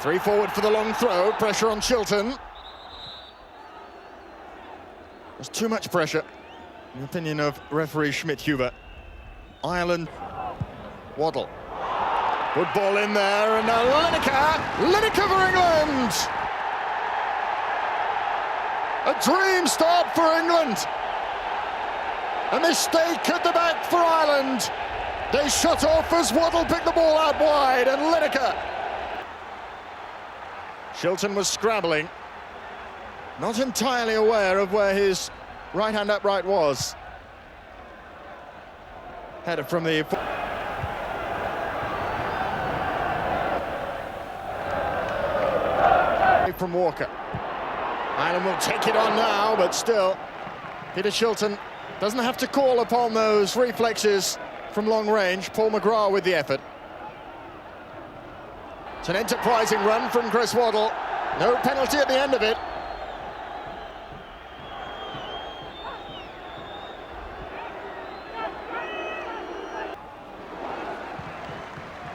Three forward for the long throw, pressure on Chilton. There's too much pressure, in the opinion of referee Schmidt-Huber. Ireland, Waddle. Good ball in there, and now Lineker for England! A dream start for England. A mistake at the back for Ireland. They shut off as Waddle picked the ball out wide, and Lineker. Chilton was scrabbling, not entirely aware of where his right-hand upright was. Header from the... from Walker. Ireland will take it on now, but still, Peter Shilton doesn't have to call upon those reflexes from long range. Paul McGrath with the effort. It's an enterprising run from Chris Waddle. No penalty at the end of it.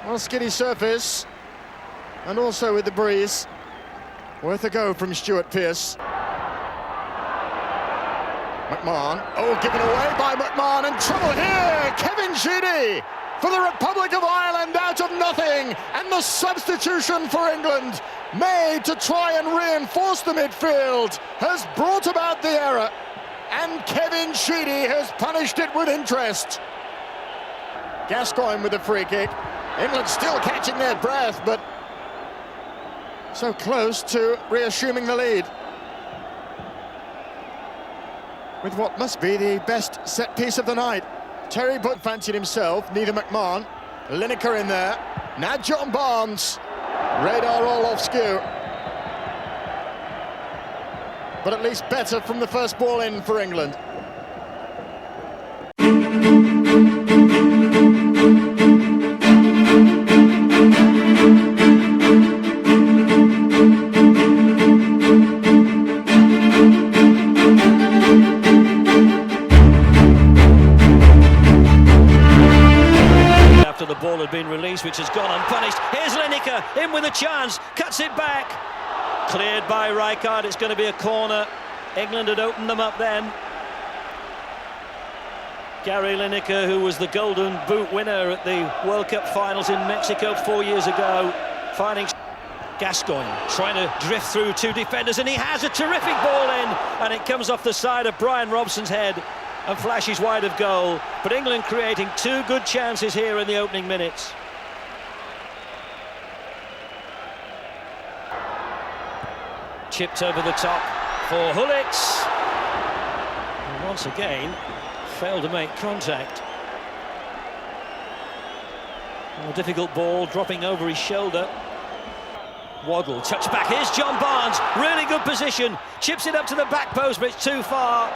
Well, skiddy surface, and also with the breeze. Worth a go from Stuart Pearce. McMahon, oh, given away by McMahon, and trouble here! Kevin Sheedy for the Republic of Ireland out of nothing, and the substitution for England, made to try and reinforce the midfield, has brought about the error, and Kevin Sheedy has punished it with interest. Gascoigne with the free kick. England still catching their breath, but so close to reassuming the lead. With what must be the best set piece of the night. Terry Butt fancied himself, neither McMahon. Lineker in there. Now John Barnes. Radar all off skew. But at least better from the first ball in for England. The ball had been released, which has gone unpunished. Here's Lineker, in with a chance, cuts it back. Cleared by Rijkaard, it's going to be a corner. England had opened them up then. Gary Lineker, who was the Golden Boot winner at the World Cup finals in Mexico 4 years ago, finding Gascoigne trying to drift through two defenders, and he has a terrific ball in, and it comes off the side of Brian Robson's head and flashes wide of goal. But England creating two good chances here in the opening minutes. Chipped over the top for Hullitz. And once again, failed to make contact. A difficult ball, dropping over his shoulder. Waddle, touch back, here's John Barnes, really good position. Chips it up to the back post, but it's too far.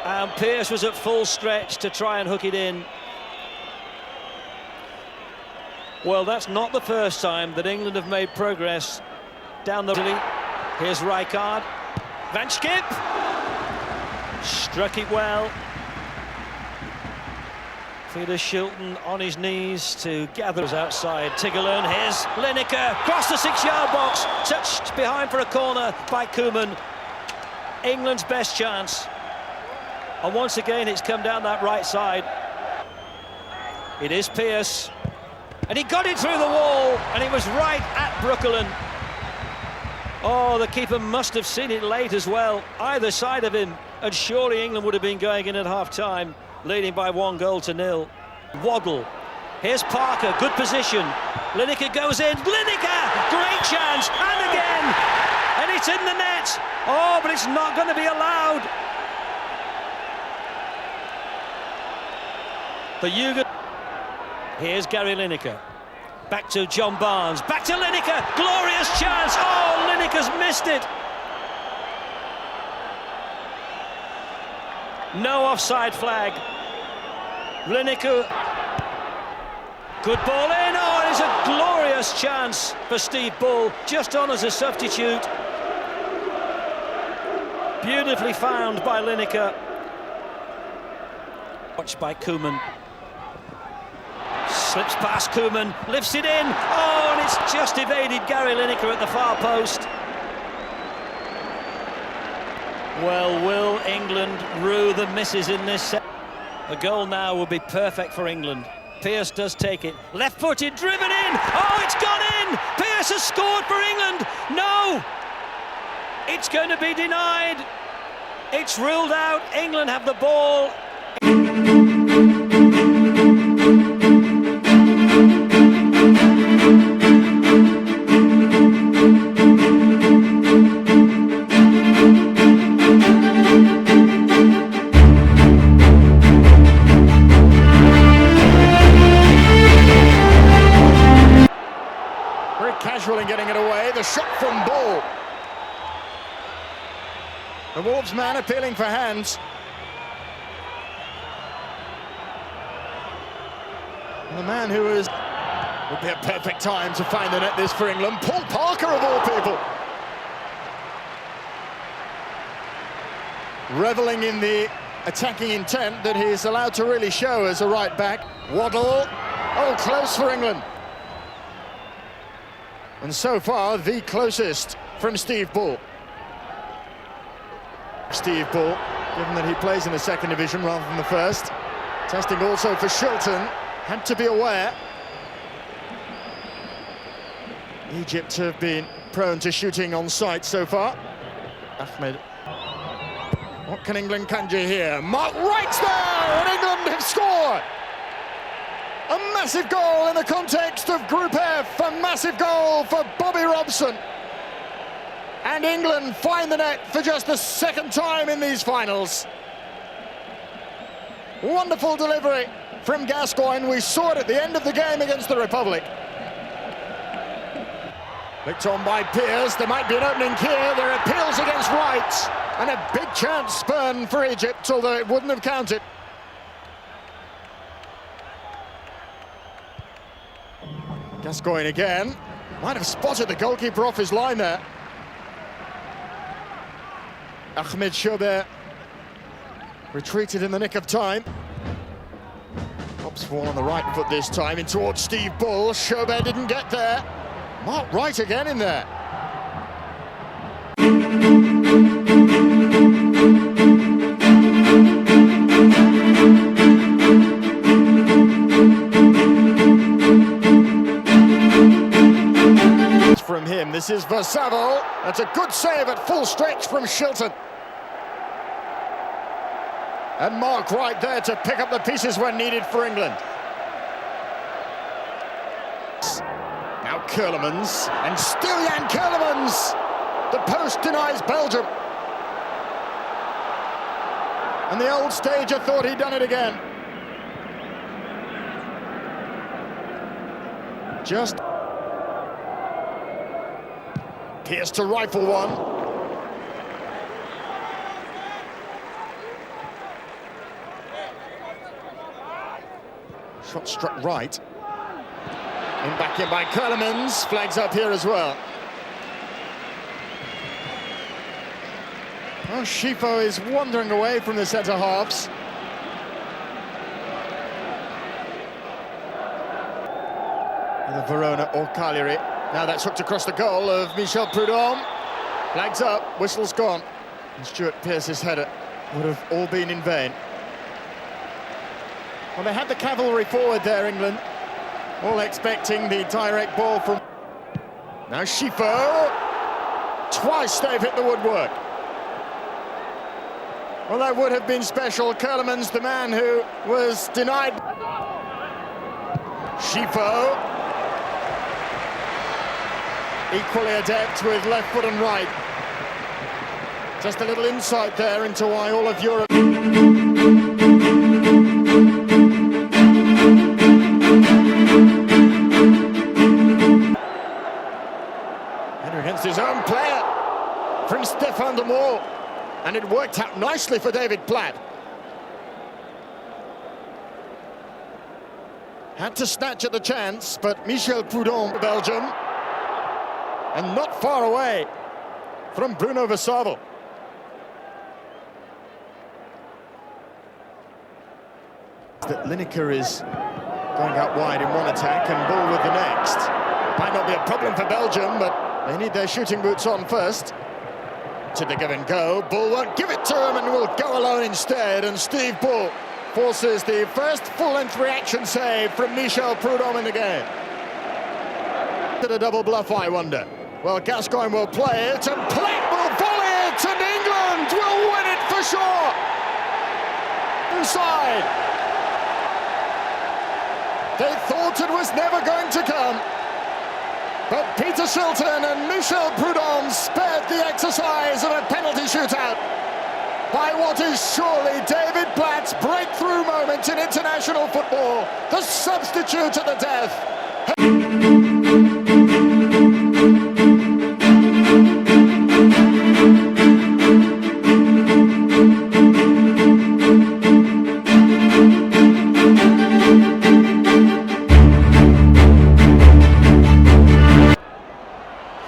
And Pearce was at full stretch to try and hook it in. Well, that's not the first time that England have made progress down the... Here's Rijkaard. Van Schip. Struck it well. Peter Shilton on his knees to gather us outside. Tiggerlund, here's Lineker. Cross the 6-yard box. Touched behind for a corner by Koeman. England's best chance. And once again, it's come down that right side. It is Pearce. And he got it through the wall, and it was right at Brooklyn. Oh, the keeper must have seen it late as well, either side of him. And surely England would have been going in at half-time, leading by 1-0. Waddle. Here's Parker, good position. Lineker goes in. Lineker! Great chance, and again! And it's in the net. Oh, but it's not going to be allowed. The Yugo. Here's Gary Lineker. Back to John Barnes. Back to Lineker. Glorious chance. Oh, Lineker's missed it. No offside flag. Lineker. Good ball in. Oh, it's a glorious chance for Steve Bull, just on as a substitute. Beautifully found by Lineker. Watched by Koeman. Slips past Koeman, lifts it in. Oh, and it's just evaded Gary Lineker at the far post. Well, will England rue the misses in this set? A goal now would be perfect for England. Pearce does take it. Left-footed, driven in. Oh, it's gone in! Pearce has scored for England. No! It's going to be denied. It's ruled out. England have the ball. Very casual in getting it away. The shot from Bull. The Wolves man appealing for hands. And the man who would be a perfect time to find the net this for England, Paul Parker of all people. Reveling in the attacking intent that he's allowed to really show as a right back. Waddle, oh, close for England. And so far, the closest from Steve Bull. Steve Bull, given that he plays in the second division rather than the first. Testing also for Shilton, had to be aware. Egypt have been prone to shooting on sight so far. Ahmed. What can England conjure here? Mark Wright's there, and England have scored! A massive goal in the context of Group F, a massive goal for Bobby Robson. And England find the net for just the second time in these finals. Wonderful delivery from Gascoigne. We saw it at the end of the game against the Republic. Licked on by Pearce. There might be an opening here. There are appeals against Wright. And a big chance spurned for Egypt, although it wouldn't have counted. Gascoigne again. Might have spotted the goalkeeper off his line there. Ahmed Shoubert retreated in the nick of time. Pops ball on the right foot this time in towards Steve Bull. Shoubert didn't get there. Mark Wright again in there. From him, this is Versavo. That's a good save at full stretch from Shilton. And Mark Wright there to pick up the pieces when needed for England. Now Kerlemans, and still Jan Kerlemans. The post denies Belgium. And the old stager thought he'd done it again. Just Pearce to rifle one. Shot struck right. And back in by Kerlemans. Flags up here as well. Well, Schifo is wandering away from the centre halves. Either Verona or Cagliari. Now that's hooked across the goal of Michel Prudhomme. Flags up, whistle's gone. And Stuart Pearce's header would have all been in vain. Well, they had the cavalry forward there, England. All expecting the direct ball from... Now Schifo. Twice they've hit the woodwork. Well, that would have been special. Kerlemans, the man who was denied. Schifo. Equally adept with left foot and right. Just a little insight there into why all of Europe... Header against his own player from Stefan de Moor. And it worked out nicely for David Platt. Had to snatch at the chance, but Michel Prudhomme, Belgium, and not far away from Bruno Versabel. That Lineker is going out wide in one attack and Bull with the next. Might not be a problem for Belgium, but they need their shooting boots on first. To the give and go, Bull won't give it to him and will go alone instead, and Steve Bull forces the first full-length reaction save from Michel Prudhomme in the game. To a double bluff, I wonder. Well, Gascoigne will play it, and Platt will volley it, and England will win it for sure! Inside. They thought it was never going to come. But Peter Shilton and Michel Prudhomme spared the exercise of a penalty shootout by what is surely David Platt's breakthrough moment in international football, the substitute at the death.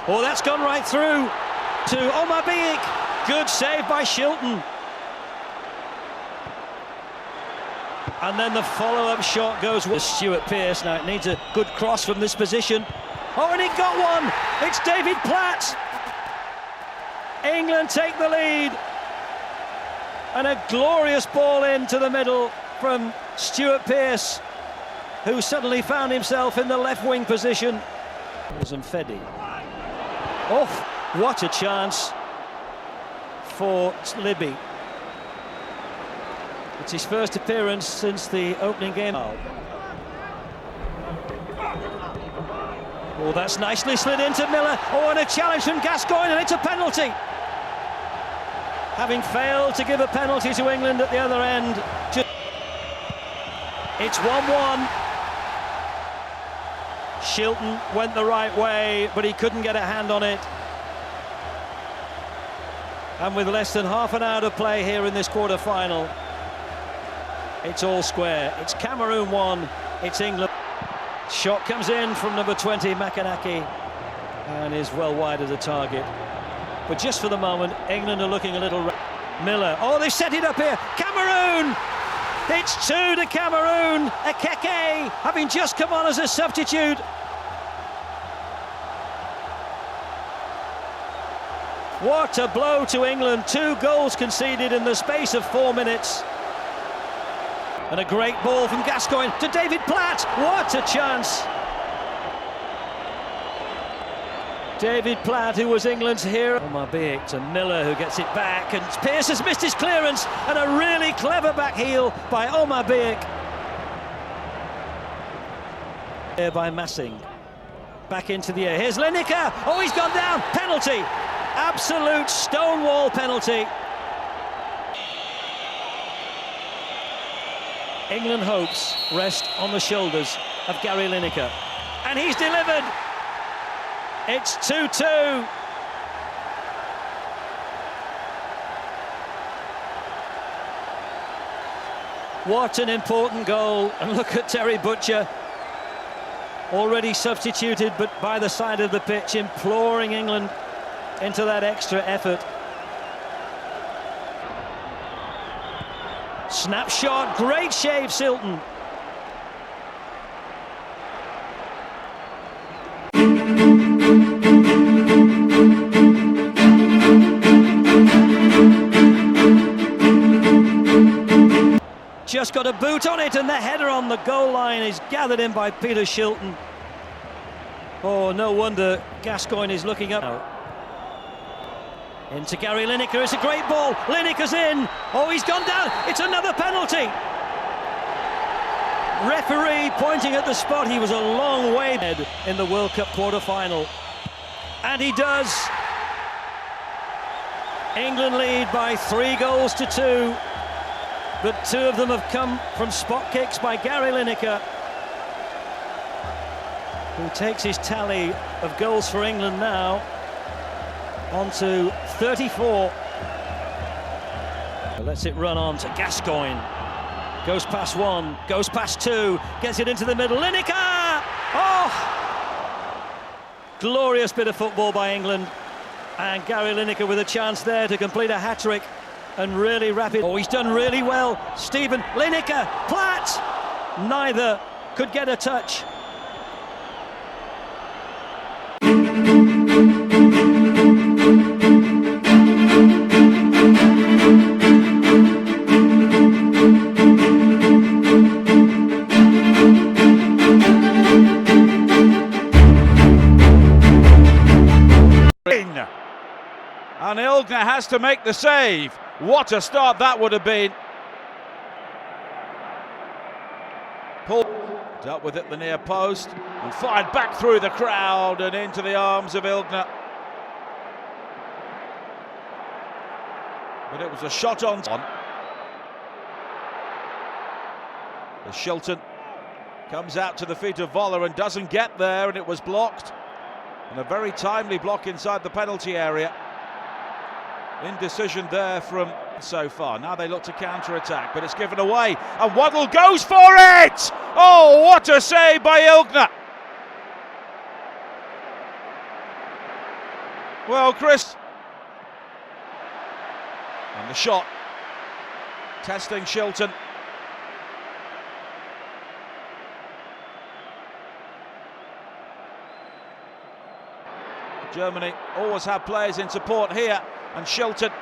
Oh, that's gone right through to Omar Biik. Good save by Shilton. And then the follow-up shot goes with Stuart Pearce. Now it needs a good cross from this position. Oh, and he got one! It's David Platt! England take the lead. And a glorious ball into the middle from Stuart Pearce, who suddenly found himself in the left wing position. Fedi. Oh, what a chance for Libby. It's his first appearance since the opening game. Oh, that's nicely slid into Miller. Oh, and a challenge from Gascoigne, and it's a penalty. Having failed to give a penalty to England at the other end. It's 1-1. Shilton went the right way, but he couldn't get a hand on it. And with less than half an hour to play here in this quarter-final, it's all square. It's Cameroon 1, it's England. Shot comes in from number 20, Makanaki, and is well wide of the target. But just for the moment, England are looking a little... Miller, oh, they've set it up here. Cameroon! It's 2 to Cameroon. Akeke, having just come on as a substitute. What a blow to England. 2 goals conceded in the space of 4 minutes. And a great ball from Gascoigne to David Platt. What a chance. David Platt, who was England's hero. Omar Biik to Miller, who gets it back, and Pearce has missed his clearance, and a really clever back heel by Omar Biik. Here by Massing. Back into the air. Here's Lineker. Oh, he's gone down. Penalty. Absolute stonewall penalty. England hopes rest on the shoulders of Gary Lineker. And he's delivered. It's 2-2. What an important goal. And look at Terry Butcher, already substituted, but by the side of the pitch, imploring England into that extra effort. Snapshot, great shave, Shilton. Just got a boot on it, and the header on the goal line is gathered in by Peter Shilton. Oh, no wonder Gascoigne is looking up. Into Gary Lineker, it's a great ball. Lineker's in. Oh, he's gone down. It's another penalty. Referee pointing at the spot. He was a long way ahead in the World Cup quarter-final. And he does. England lead by 3 goals to 2. But 2 of them have come from spot kicks by Gary Lineker, who takes his tally of goals for England now on to 34. Lets it run on to Gascoigne. Goes past one, goes past two, gets it into the middle. Lineker! Oh! Glorious bit of football by England. And Gary Lineker with a chance there to complete a hat-trick and really wrap it. Oh, he's done really well. Stephen Lineker, Platt! Neither could get a touch. And Ilgner has to make the save. What a start that would have been. Paul dealt with it the near post and fired back through the crowd and into the arms of Ilgner. But it was a shot on. As Shilton comes out to the feet of Voller and doesn't get there, and it was blocked. And a very timely block inside the penalty area. Indecision there from so far. Now they look to counter-attack, but it's given away. And Waddle goes for it! Oh, what a save by Ilgner! Well, Chris. And the shot. Testing Shilton. Germany always have players in support here, and Shilton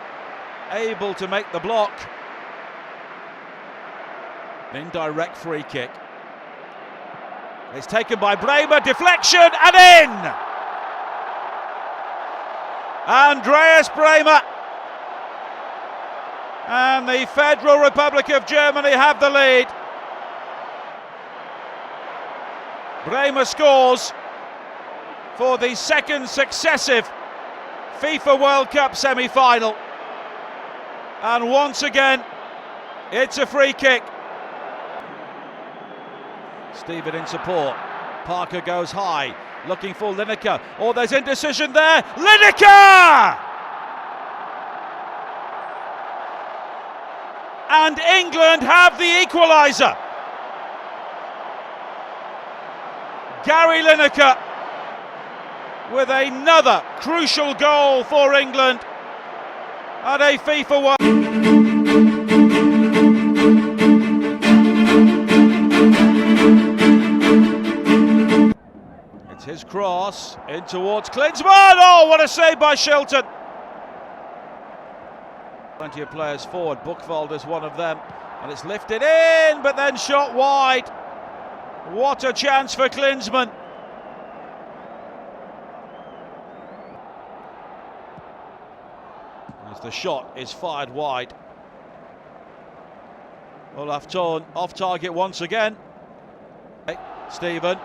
able to make the block. An indirect free kick. It's taken by Bremer, deflection and in! Andreas Bremer. And the Federal Republic of Germany have the lead. Bremer scores for the second successive FIFA World Cup semi-final. And once again, it's a free kick. Stephen in support. Parker goes high, looking for Lineker. Oh, there's indecision there. Lineker! And England have the equaliser. Gary Lineker with another crucial goal for England at a FIFA World. It's his cross in towards Klinsmann. Oh, what a save by Shilton. Plenty of players forward. Buchwald is one of them, and it's lifted in, but then shot wide. What a chance for Klinsmann. As the shot is fired wide. Olaf Thon off target once again. Stephen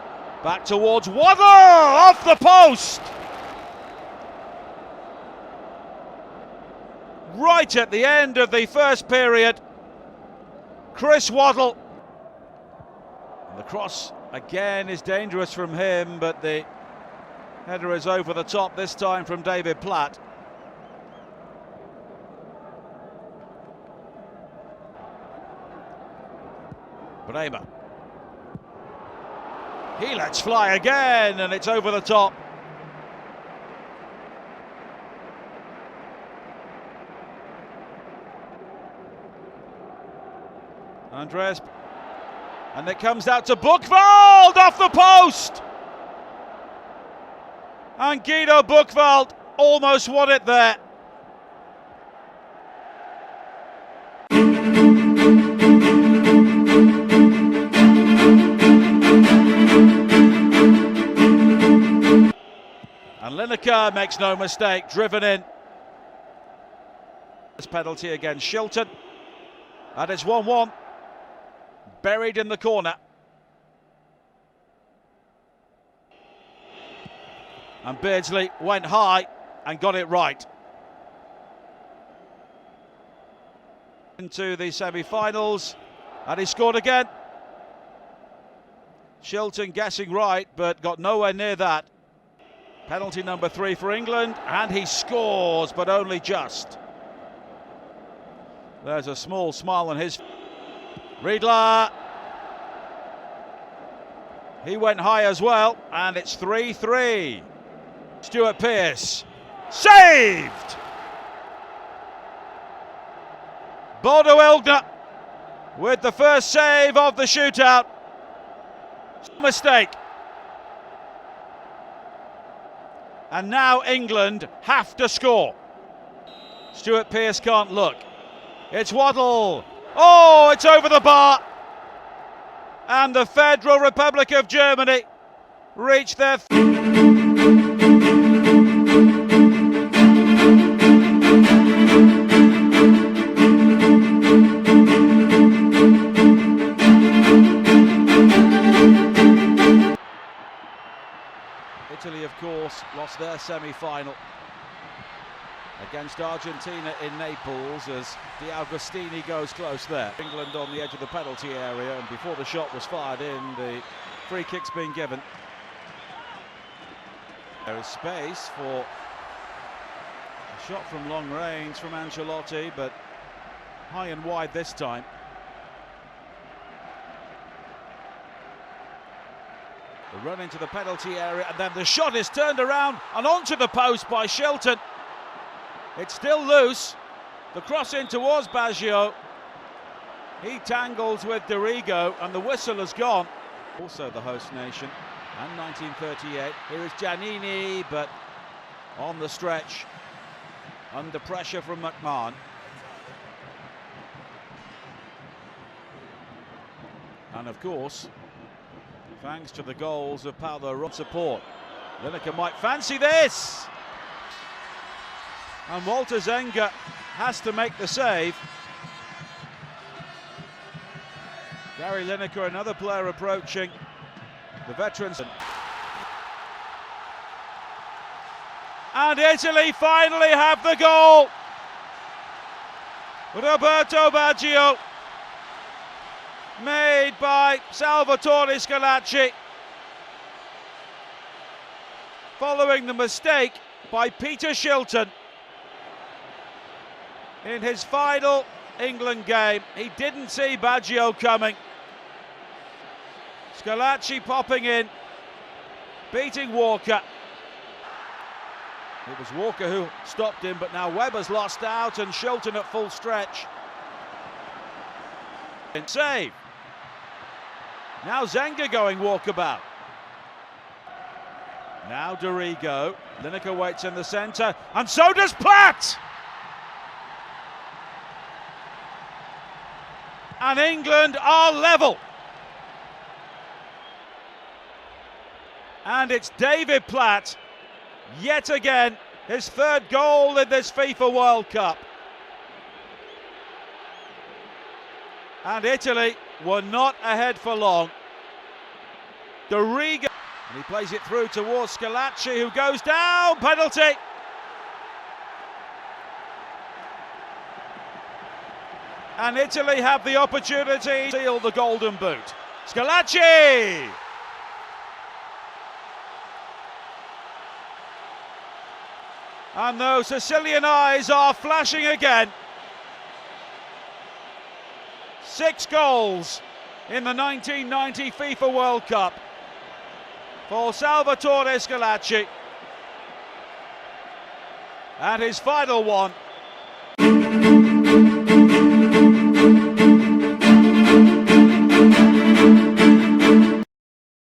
back towards Waddle, off the post. Right at the end of the first period, Chris Waddle. And the cross again is dangerous from him, but the header is over the top, this time from David Platt. Bremer. He lets fly again, and it's over the top. Andreas. And it comes out to Buchwald off the post. And Guido Buchwald almost won it there. And Lineker makes no mistake, driven in. This penalty against Shilton. And it's 1-1. Buried in the corner. And Beardsley went high and got it right. Into the semi-finals, and he scored again. Shilton guessing right, but got nowhere near that. Penalty number 3 for England, and he scores, but only just. There's a small smile on his. Riedler. He went high as well, and it's 3-3. Stuart Pearce. Saved! Bodo Illgner with the first save of the shootout. Mistake. And now England have to score. Stuart Pearce can't look. It's Waddle. Oh, it's over the bar. And the Federal Republic of Germany reach their... Italy, of course, lost their semi-final against Argentina in Naples as De Agostini goes close there. England on the edge of the penalty area, and before the shot was fired in, the free kick's been given. There is space for a shot from long range from Ancelotti, but high and wide this time. The run into the penalty area, and then the shot is turned around and onto the post by Shilton. It's still loose. The cross in towards Baggio. He tangles with Dorigo, and the whistle has gone. Also the host nation, and 1938. Here is Giannini, but on the stretch, under pressure from McMahon. And of course, thanks to the goals of Paulo Rod support, Lineker might fancy this. And Walter Zenga has to make the save. Gary Lineker, another player approaching the veterans. And Italy finally have the goal. Roberto Baggio, made by Salvatore Schillaci, following the mistake by Peter Shilton in his final England game. He didn't see Baggio coming. Schillaci popping in, beating Walker. It was Walker who stopped him, but now Webber's lost out and Shilton at full stretch. Save. Now Zenga going walkabout. Now Dorigo. Lineker waits in the centre, and so does Platt! And England are level. And it's David Platt, yet again, his third goal in this FIFA World Cup. And Italy were not ahead for long. Dorigo, and he plays it through towards Schillaci, who goes down, penalty. And Italy have the opportunity to seal the golden boot. Schillaci! And those Sicilian eyes are flashing again. 6 goals in the 1990 FIFA World Cup for Salvatore Schillaci. And his final one.